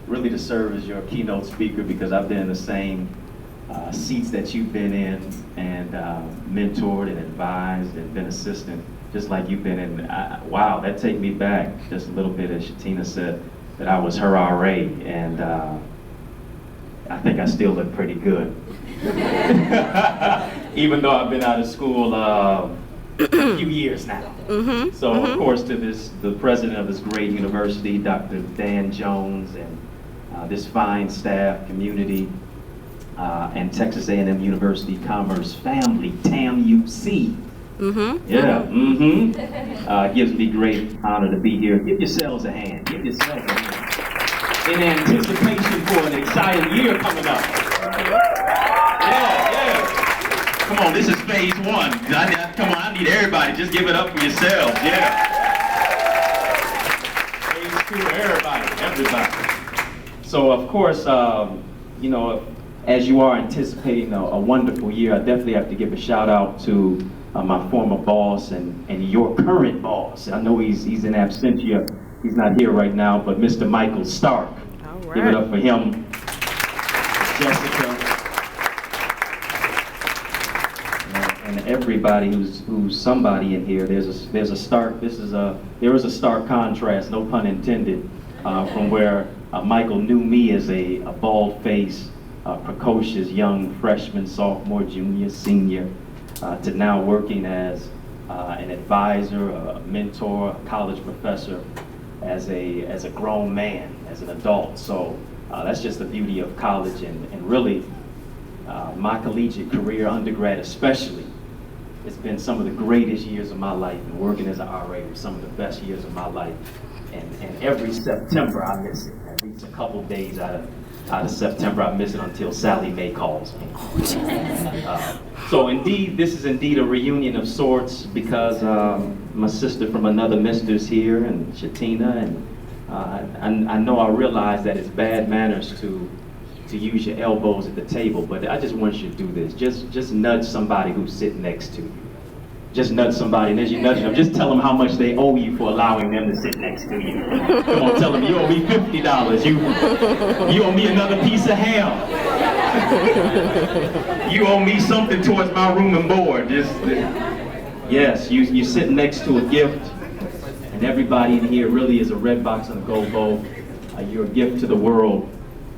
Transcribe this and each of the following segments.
really to serve as your keynote speaker because I've been in the same seats that you've been in and mentored and advised and been assistant just like you've been in. Wow, that take me back just a little bit, as Shatina said, that I was her RA, and I think I still look pretty good. Even though I've been out of school a few years now. So of course to the president of this great university, Dr. Dan Jones, and this fine staff, community, and Texas A&M University Commerce family, TAMUC. It gives me great honor to be here. Give yourselves a hand. Give yourselves a hand. In anticipation for an exciting year coming up. Come on, this is phase one. Come on, I need everybody. Just give it up for yourselves. Phase two, everybody. So of course, you know, as you are anticipating a wonderful year, I definitely have to give a shout out to my former boss and your current boss. I know he's in absentia. He's not here right now, but Mr. Michael Stark. All right. Give it up for him. Jessica. And everybody who's somebody in here. There is a stark contrast, no pun intended, from where Michael knew me as a bald-faced, precocious young freshman, sophomore, junior, senior, to now working as an advisor, a mentor, a college professor, as a grown man, as an adult. So that's just the beauty of college, and really my collegiate career, undergrad especially, it's been some of the greatest years of my life, and working as an RA was some of the best years of my life. And every September I miss it. At least a couple days out of September I miss it until Sally Mae calls me. So indeed, this is indeed a reunion of sorts because my sister from another mister's here, and Shatina, and I realize that it's bad manners to use your elbows at the table, but I just want you to do this. Just nudge somebody who's sitting next to you. Just nudge somebody, and as you nudge them, just tell them how much they owe you for allowing them to sit next to you. Come on, tell them you owe me $50. You owe me another piece of ham. You owe me something towards my room and board. Yes, you sit next to a gift, and everybody in here really is a red box and a gold bowl. You're a gift to the world.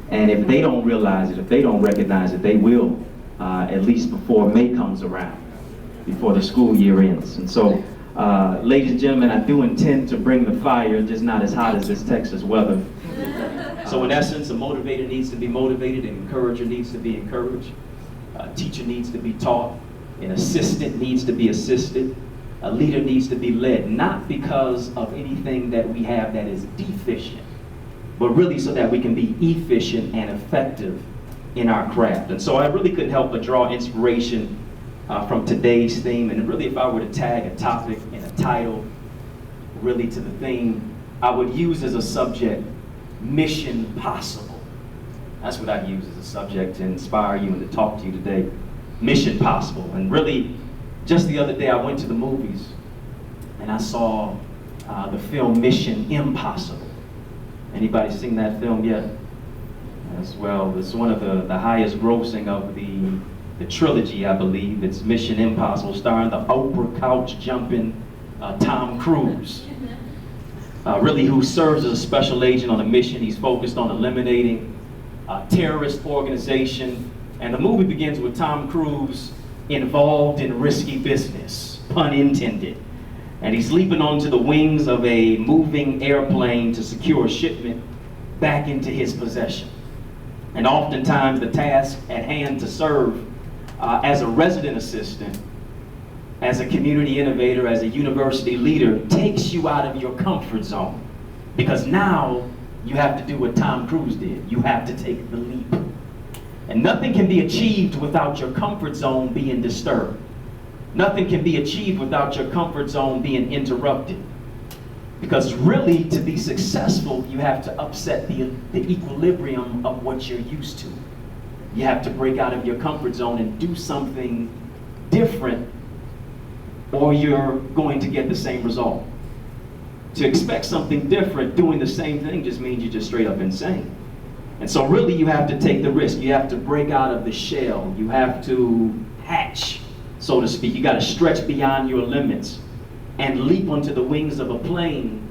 And if they don't realize it, if they don't recognize it, they will, at least before May comes around, before the school year ends. And so, ladies and gentlemen, I do intend to bring the fire, just not as hot as this Texas weather. So in essence, a motivator needs to be motivated, an encourager needs to be encouraged, a teacher needs to be taught, an assistant needs to be assisted, a leader needs to be led, not because of anything that we have that is deficient, but really so that we can be efficient and effective in our craft. And so I really couldn't help but draw inspiration from today's theme. And really, if I were to tag a topic and a title really to the theme, I would use as a subject, Mission Possible. That's what I'd use as a subject to inspire you and to talk to you today. Mission Possible. And really, just the other day I went to the movies and I saw the film Mission Impossible. Anybody seen that film yet? As well, it's one of the highest grossing of the trilogy, I believe. It's Mission Impossible, starring the Oprah couch jumping Tom Cruise. Really, who serves as a special agent on a mission. He's focused on eliminating a terrorist organization. And the movie begins with Tom Cruise involved in risky business, pun intended. And he's leaping onto the wings of a moving airplane to secure a shipment back into his possession. And oftentimes the task at hand to serve as a resident assistant, as a community innovator, as a university leader, takes you out of your comfort zone. Because now you have to do what Tom Cruise did. You have to take the leap. And nothing can be achieved without your comfort zone being disturbed. Nothing can be achieved without your comfort zone being interrupted. Because really, to be successful, you have to upset the equilibrium of what you're used to. You have to break out of your comfort zone and do something different, or you're going to get the same result. To expect something different doing the same thing just means you're just straight up insane. And so really you have to take the risk. You have to break out of the shell. You have to hatch, so to speak. You got to stretch beyond your limits and leap onto the wings of a plane,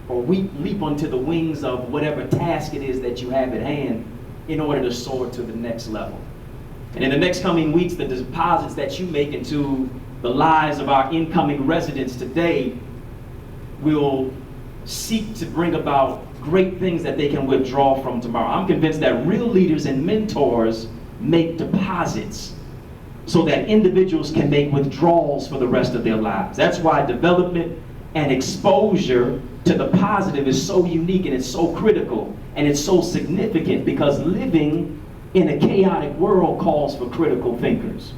or leap onto the wings of whatever task it is that you have at hand in order to soar to the next level. And in the next coming weeks, the deposits that you make into the lives of our incoming residents today will seek to bring about great things that they can withdraw from tomorrow. I'm convinced that real leaders and mentors make deposits so that individuals can make withdrawals for the rest of their lives. That's why development and exposure to the positive is so unique, and it's so critical, and it's so significant, because living in a chaotic world calls for critical thinkers.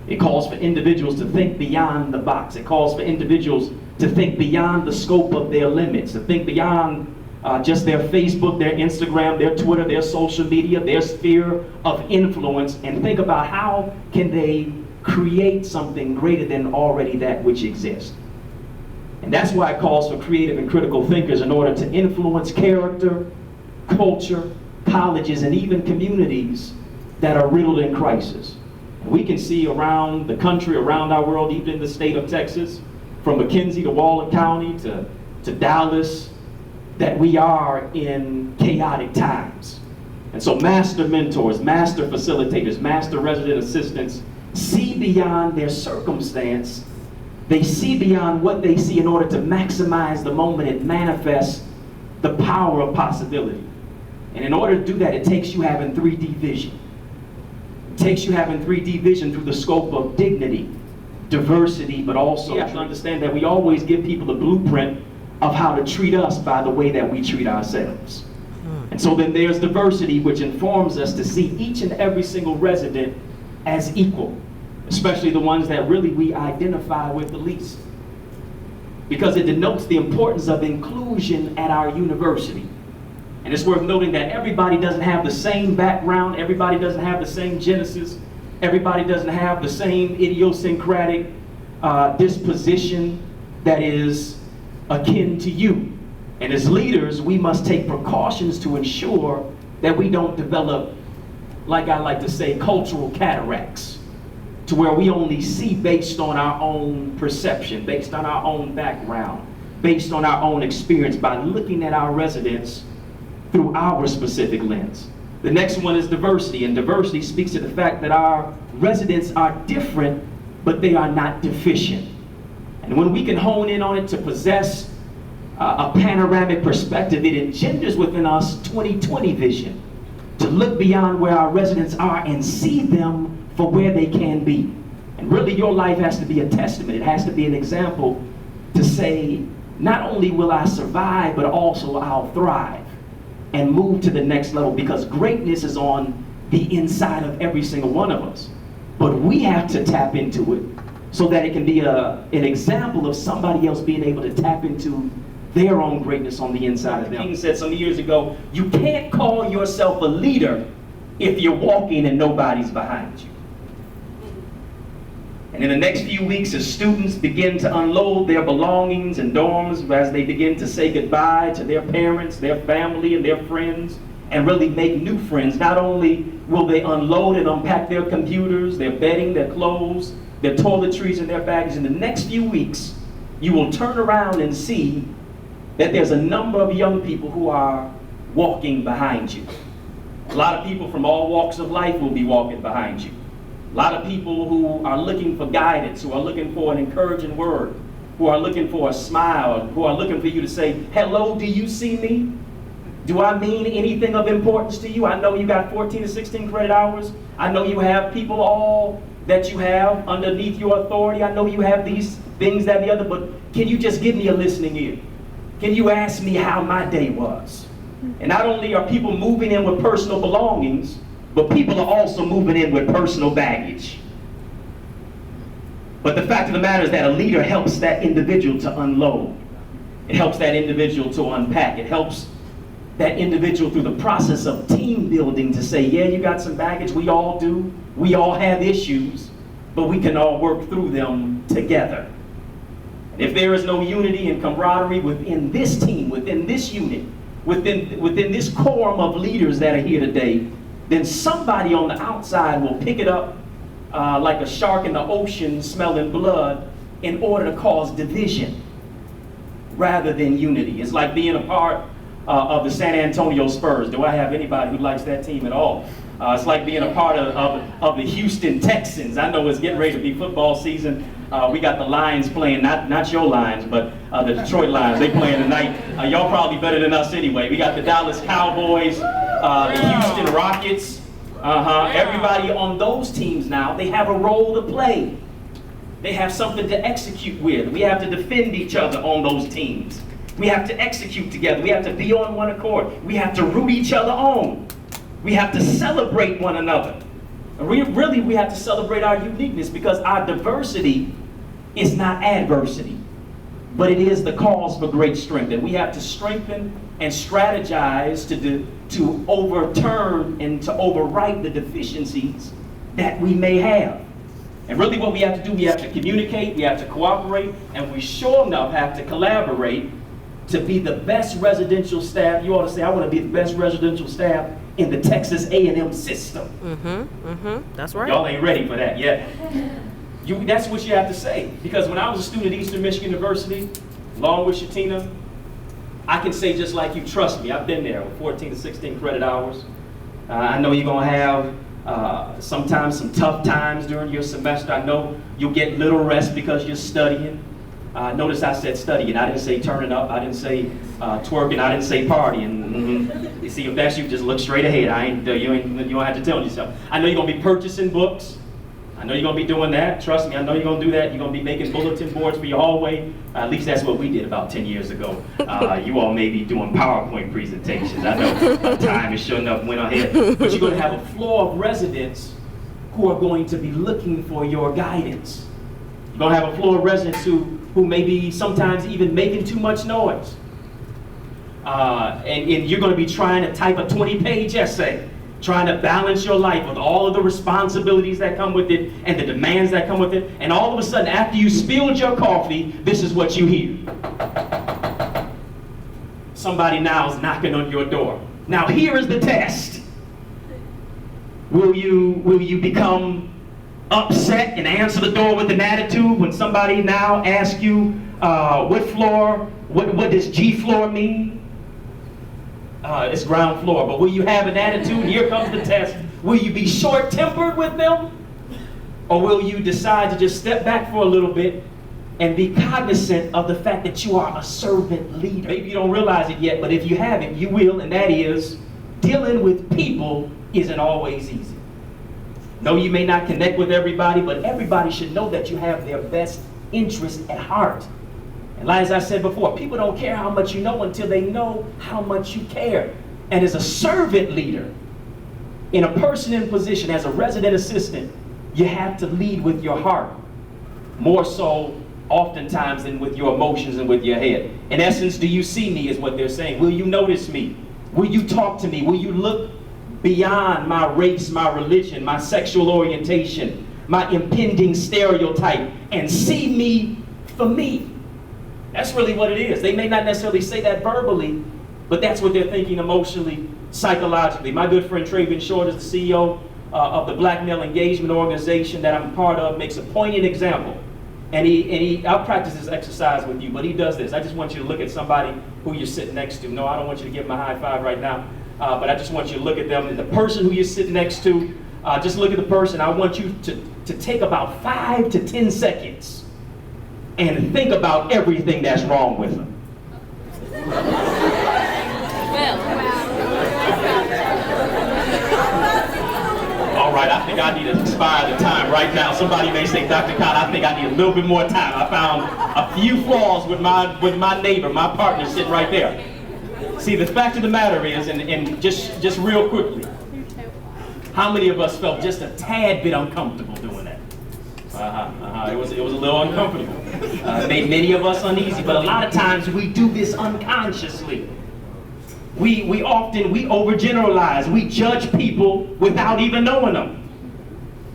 It calls for individuals to think beyond the box. It calls for individuals to think beyond the scope of their limits, to think beyond just their Facebook, their Instagram, their Twitter, their social media, their sphere of influence, and think about how can they create something greater than already that which exists. And that's why it calls for creative and critical thinkers in order to influence character, culture, colleges, and even communities that are riddled in crisis. And we can see around the country, around our world, even in the state of Texas, from McKenzie to Waller County to Dallas, that we are in chaotic times. And so master mentors, master facilitators, master resident assistants see beyond their circumstance. They see beyond what they see in order to maximize the moment and manifest the power of possibility. And in order to do that, it takes you having 3D vision. It takes you having 3D vision through the scope of dignity, diversity, but also you have to understand that we always give people a blueprint of how to treat us by the way that we treat ourselves. And so then there's diversity, which informs us to see each and every single resident as equal, especially the ones that really we identify with the least, because it denotes the importance of inclusion at our university. And it's worth noting that everybody doesn't have the same background, everybody doesn't have the same genesis, everybody doesn't have the same idiosyncratic disposition that is akin to you. And as leaders, we must take precautions to ensure that we don't develop, like I like to say, cultural cataracts, to where we only see based on our own perception, based on our own background, based on our own experience, by looking at our residents through our specific lens. The next one is diversity, and diversity speaks to the fact that our residents are different, but they are not deficient. And when we can hone in on it to possess a panoramic perspective, it engenders within us 20/20 vision, to look beyond where our residents are and see them for where they can be. And really your life has to be a testament. It has to be an example to say, not only will I survive, but also I'll thrive and move to the next level, because greatness is on the inside of every single one of us. But we have to tap into it so that it can be an example of somebody else being able to tap into their own greatness on the inside of them. King said some years ago, you can't call yourself a leader if you're walking and nobody's behind you. And in the next few weeks, as students begin to unload their belongings and dorms, as they begin to say goodbye to their parents, their family, and their friends, and really make new friends, not only will they unload and unpack their computers, their bedding, their clothes, their toiletries, and their baggage, in the next few weeks, you will turn around and see that there's a number of young people who are walking behind you. A lot of people from all walks of life will be walking behind you. A lot of people who are looking for guidance, who are looking for an encouraging word, who are looking for a smile, who are looking for you to say, hello, do you see me? Do I mean anything of importance to you? I know you got 14 to 16 credit hours. I know you have people all that you have underneath your authority. I know you have these things, that, and the other, but can you just give me a listening ear? Can you ask me how my day was? And not only are people moving in with personal belongings, but people are also moving in with personal baggage. But the fact of the matter is that a leader helps that individual to unload. It helps that individual to unpack. It helps that individual through the process of team building to say, yeah, you got some baggage, we all do. We all have issues, but we can all work through them together. And if there is no unity and camaraderie within this team, within this unit, within this quorum of leaders that are here today, then somebody on the outside will pick it up like a shark in the ocean smelling blood in order to cause division rather than unity. It's like being a part of the San Antonio Spurs. Do I have anybody who likes that team at all? It's like being a part of the Houston Texans. I know it's getting ready to be football season. We got the Lions playing, not your Lions, but the Detroit Lions. They playing tonight. Y'all probably better than us anyway. We got the Dallas Cowboys, the Houston Rockets. Everybody on those teams now, they have a role to play. They have something to execute with. We have to defend each other on those teams. We have to execute together. We have to be on one accord. We have to root each other on. We have to celebrate one another. And we have to celebrate our uniqueness, because our diversity is not adversity, but it is the cause for great strength. And we have to strengthen and strategize to overturn and to overwrite the deficiencies that we may have. And really what we have to do, we have to communicate, we have to cooperate, and we sure enough have to collaborate to be the best residential staff. You ought to say, I want to be the best residential staff in the Texas A&M system. That's right. Y'all ain't ready for that yet. That's what you have to say. Because when I was a student at Eastern Michigan University, along with Shatina, I can say just like you, trust me, I've been there with 14 to 16 credit hours. I know you're going to have sometimes some tough times during your semester. I know you'll get little rest because you're studying. Notice I said studying. I didn't say turning up. I didn't say twerking. I didn't say partying. You see, if that's you, just look straight ahead. You don't have to tell yourself. I know you're going to be purchasing books. I know you're going to be doing that. Trust me, I know you're going to do that. You're going to be making bulletin boards for your hallway. At least that's what we did about 10 years ago. You all may be doing PowerPoint presentations. I know time is sure enough went ahead. But you're going to have a floor of residents who are going to be looking for your guidance. You're going to have a floor of residents who may be sometimes even making too much noise. And you're going to be trying to type a 20-page essay, trying to balance your life with all of the responsibilities that come with it and the demands that come with it. And all of a sudden, after you spilled your coffee, this is what you hear. Somebody now is knocking on your door. Now here is the test. Will you become upset and answer the door with an attitude when somebody now asks you what does G floor mean? It's ground floor, but will you have an attitude? Here comes the test. Will you be short-tempered with them? Or will you decide to just step back for a little bit and be cognizant of the fact that you are a servant leader? Maybe you don't realize it yet, but if you haven't, you will, and that is, dealing with people isn't always easy. No, you may not connect with everybody, but everybody should know that you have their best interest at heart. And like as I said before, people don't care how much you know until they know how much you care. And as a servant leader, in a person in position as a resident assistant, you have to lead with your heart, more so oftentimes than with your emotions and with your head. In essence, do you see me is what they're saying. Will you notice me? Will you talk to me? Will you look beyond my race, my religion, my sexual orientation, my impending stereotype, and see me for me? That's really what it is. They may not necessarily say that verbally, but that's what they're thinking emotionally, psychologically. My good friend Travian Short is the CEO of the Black Male Engagement Organization that I'm a part of, makes a poignant example. And I'll practice this exercise with you, but he does this. I just want you to look at somebody who you're sitting next to. No, I don't want you to give them a high five right now, but I just want you to look at them. And the person who you're sitting next to, just look at the person. I want you to take about 5 to 10 seconds and think about everything that's wrong with them. All right, I think I need to expire the time right now. Somebody may say, Dr. Kyle, I think I need a little bit more time. I found a few flaws with my neighbor, my partner sitting right there. See, the fact of the matter is, and just real quickly, how many of us felt just a tad bit uncomfortable doing that? It was a little uncomfortable. Made many of us uneasy, but a lot of times we do this unconsciously. We overgeneralize. We judge people without even knowing them.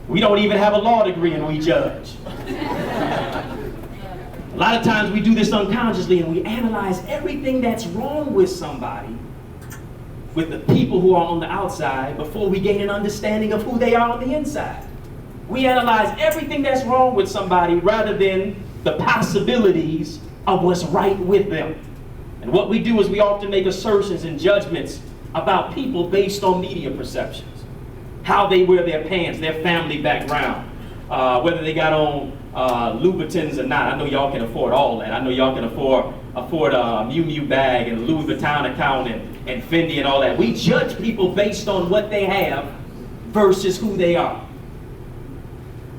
We don't even have a law degree and we judge. A lot of times we do this unconsciously and we analyze everything that's wrong with somebody with the people who are on the outside before we gain an understanding of who they are on the inside. We analyze everything that's wrong with somebody rather than the possibilities of what's right with them. And what we do is we often make assertions and judgments about people based on media perceptions. How they wear their pants, their family background, whether they got on Louboutins or not. I know y'all can afford all that. I know y'all can afford a Miu Miu bag and Louis Vuitton account and Fendi and all that. We judge people based on what they have versus who they are.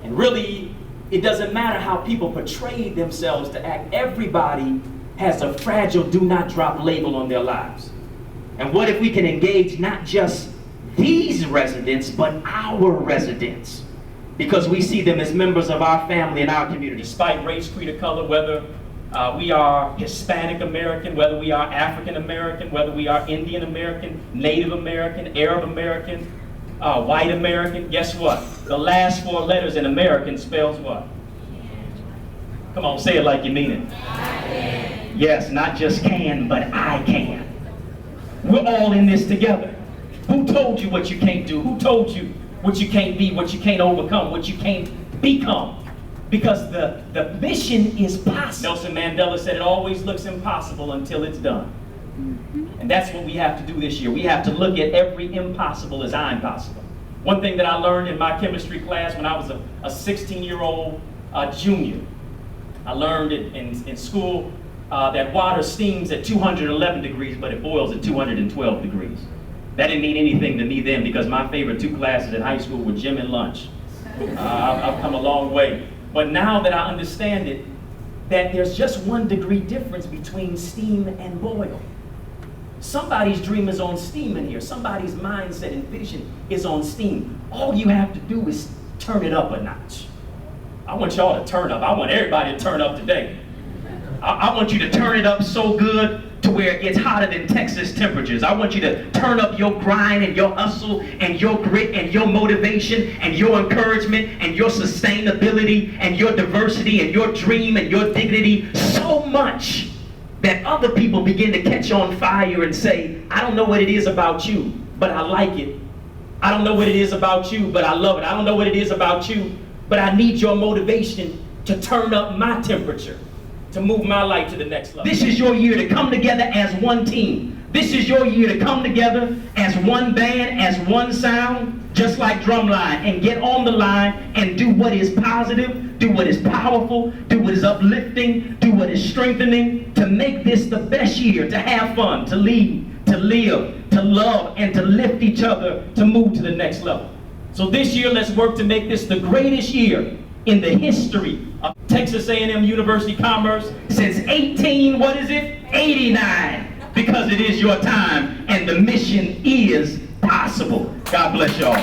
And really, it doesn't matter how people portray themselves to act. Everybody has a fragile do not drop label on their lives. And what if we can engage not just these residents, but our residents? Because we see them as members of our family and our community. Despite race, creed, or color, whether we are Hispanic American, whether we are African American, whether we are Indian American, Native American, Arab American, white American, guess what? The last 4 letters in American spells what? Come on, say it like you mean it. Yes, not just can, but I can. We're all in this together. Who told you what you can't do? Who told you what you can't be, what you can't overcome, what you can't become? Because the mission is possible. Nelson Mandela said it always looks impossible until it's done. And that's what we have to do this year. We have to look at every impossible as I'm possible. One thing that I learned in my chemistry class when I was a 16-year-old junior, I learned in school that water steams at 211 degrees, but it boils at 212 degrees. That didn't mean anything to me then because my favorite 2 classes in high school were gym and lunch. I've come a long way. But now that I understand it, that there's just 1 degree difference between steam and boil. Somebody's dream is on steam in here. Somebody's mindset and vision is on steam. All you have to do is turn it up a notch. I want y'all to turn up. I want everybody to turn up today. I want you to turn it up so good to where it gets hotter than Texas temperatures. I want you to turn up your grind and your hustle and your grit and your motivation and your encouragement and your sustainability and your diversity and your dream and your dignity so much that other people begin to catch on fire and say, I don't know what it is about you, but I like it. I don't know what it is about you, but I love it. I don't know what it is about you, but I need your motivation to turn up my temperature, to move my life to the next level. This is your year to come together as one team. This is your year to come together as one band, as one sound, just like Drumline, and get on the line and do what is positive, do what is powerful, do what is uplifting, do what is strengthening, to make this the best year, to have fun, to lead, to live, to love, and to lift each other to move to the next level. So this year, let's work to make this the greatest year in the history of Texas A&M University Commerce since 89, because it is your time and the mission is possible. God bless y'all.